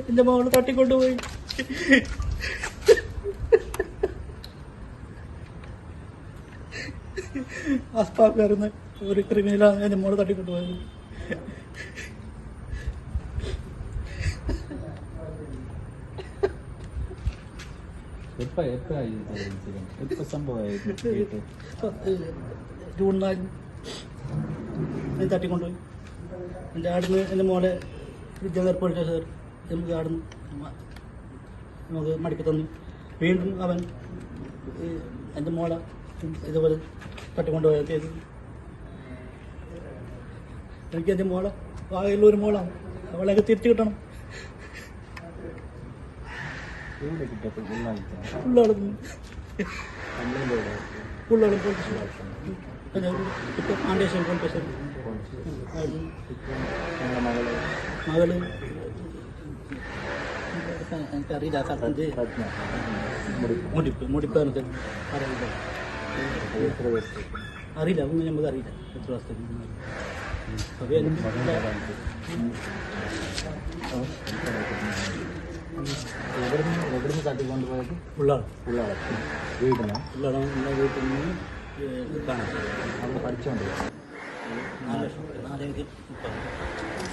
എന്റെ മോളെ തട്ടിക്കൊണ്ടുപോയി. അസ്പാക്കാരുന്ന ഒരു ക്രിമിനലാണ് എന്റെ മോളെ തട്ടിക്കൊണ്ടുപോയത്. ജൂൺ 4 തട്ടിക്കൊണ്ടുപോയി. എൻ്റെ ആടുന്ന് എൻ്റെ മോളെ വിദ്യാഭ്യാസ പോലീസ് സാർ നമുക്ക് ആടുന്ന് നമുക്ക് മടക്കി തന്നു. വീണ്ടും അവൻ എൻ്റെ മോളെ ഇതുപോലെ തട്ടിക്കൊണ്ടുപോയത്. എനിക്ക് എൻ്റെ മോളെ ആകെയുള്ളൊരു മോളാണ്, അവളെയൊക്കെ തിരിച്ചു കിട്ടണം. ഉള്ളാളും പോലീസ് ഇപ്പോൾ ഫൗണ്ടേഷൻ പോലീസ് മകള് എനിക്കറിയില്ല. സ്ഥലത്തിൻ്റെ മുടിപ്പാണ് അറിയില്ല, ഒന്നും നമുക്കറിയില്ല എത്ര വർഷത്തേക്ക്. എവിടുന്ന് തട്ടിക്കൊണ്ടുപോയത്? ഉള്ളാണ് വീട്ടിൽ ഉള്ളാണ് വീട്ടിൽ നിന്ന് കാണാം. അവിടെ പഠിച്ചോണ്ട് 4,30,000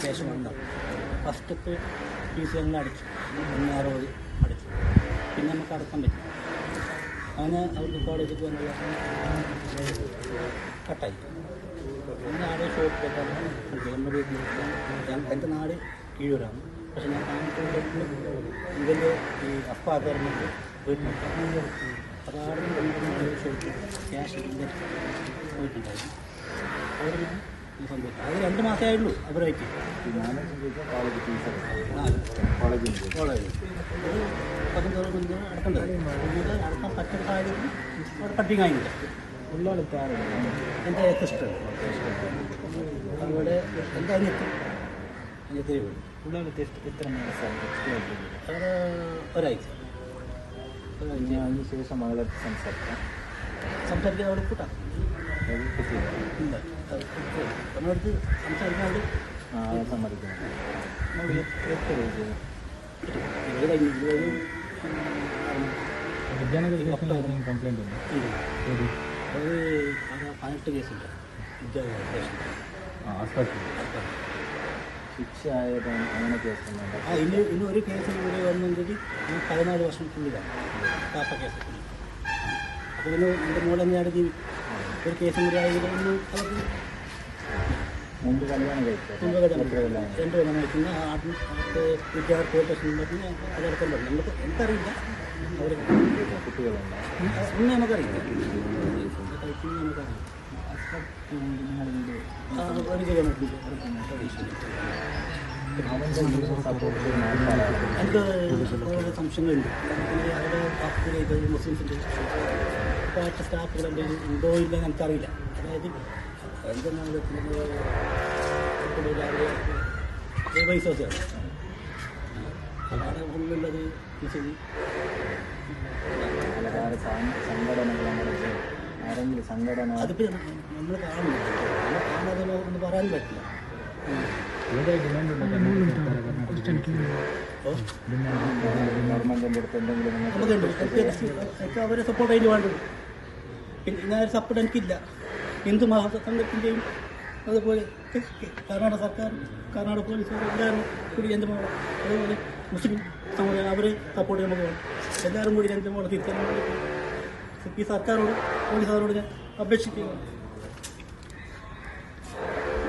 ശേഷം ഉണ്ടാവും. ഫസ്റ്റത്തെ ഫീസ് ഞങ്ങൾ അടിച്ചു, 160 അടിച്ചു. പിന്നെ നമുക്ക് അടക്കാൻ പറ്റും. അങ്ങനെ അവർക്ക് കോളേജിൽ പോകുന്ന കട്ടായി. പിന്നെ ആടെ ഷോപ്പിലേക്കാണ് നമ്മുടെ വീട്ടിൽ. എൻ്റെ നാട് കീഴൂരാണ്. പക്ഷെ ഞാൻ താമസിക്കുന്ന ഇവൻ്റെ ഈ അപ്പാക്കാരനൊക്കെ വീട്ടിലുണ്ട്. അപ്പോൾ ആടെ ഷോപ്പിൽ ക്യാഷ് പോയിട്ടുണ്ടായിരുന്നു. അവിടെ ഞാൻ ഈ സംഭവിച്ചു. അത് 2 മാസമേ ആയുള്ളൂ അവരായിട്ട്. കോളേജ് 15 മുന്നേ അടക്കണ്ടത്. അടക്കാൻ പറ്റുന്ന സാഹചര്യം അവിടെ പഠിപ്പിക്കാൻ കഴിഞ്ഞില്ല. എൻ്റെ സിസ്റ്റർ അവിടെ എൻ്റെ അനിയത്തി എത്ര മാസം അവിടെ ഒരാഴ്ച. അതിന് ശേഷം മകളെ സംസാരിക്കാൻ അവിടെ കൂട്ടാം. ഇല്ല നമ്മളടുത്ത് സംസാരിക്കാൻ അവിടെ സമ്മതിക്കുന്നു. കംപ്ലൈൻറ്റ് ഉണ്ട്. അത് 18 കേസുണ്ട് വിദ്യാഭ്യാസ ശിക്ഷ ആയത് അങ്ങനെ കേസുണ്ട്. ഇനി ഒരു കേസ് കൂടി വന്നെങ്കിൽ 14 വർഷം ഫുള്ളിലാണ് കാപ്പ കേസ്. അപ്പോൾ പിന്നെ എൻ്റെ മോളെ തന്നെയാണ് ജീവിക്കും. ഒരു കേസും കൂടി ആയെങ്കിലും ഒന്ന് അവർക്ക് മുമ്പ് കല്യാണം കഴിച്ചു. 2 കൊല്ലം കഴിക്കുന്ന അവർക്ക് വിദ്യാർത്ഥി പോലീസ് പറഞ്ഞ് അതെടുക്കാൻ പറ്റും. നമുക്ക് എനിക്കറിയില്ല. അവർ കുട്ടികളുണ്ട്. ഒന്നും നമുക്കറിയില്ല. ഒരു കിലോമീറ്റർ എനിക്ക് ഓരോ സംശയങ്ങളുണ്ട്. അവിടെ പാർട്ടിയിലേക്ക് മുസ്ലിംസിൻ്റെ പാർട്ടി സ്റ്റാഫുകളുണ്ട് ഉണ്ടോ ഇല്ലെന്ന് എനിക്കറിയില്ല. അതായത് എന്തെന്നാണ് ദൈവവിശ്വാസിയാണ്. അവിടെ ഉള്ളുള്ളത് സംഘടന അതിപ്പോൾ നമ്മൾ കാണുന്നില്ല. നമ്മൾ കാണാതെ ഒന്നും പറയാൻ പറ്റില്ല. നമുക്ക് അവരെ സപ്പോർട്ട് അതിന് വേണ്ടത്. പിന്നെ ഞാൻ സപ്പോർട്ട് എനിക്കില്ല. ഹിന്ദു മഹാസംഘത്തിൻ്റെയും അതുപോലെ കർണാടക സർക്കാർ, കർണാടക പോലീസ് എല്ലാവരും കൂടി എൻ്റെ മോളെ, അതുപോലെ മുസ്ലിം സമുദായം അവർ സപ്പോർട്ട് നമുക്ക് വേണം. എല്ലാവരും കൂടി എൻ്റെ മോളെ തിരിച്ചറിയാൻ ഈ സർക്കാരോട് പോലീസുകാരോട് ഞാൻ അപേക്ഷിക്കുക.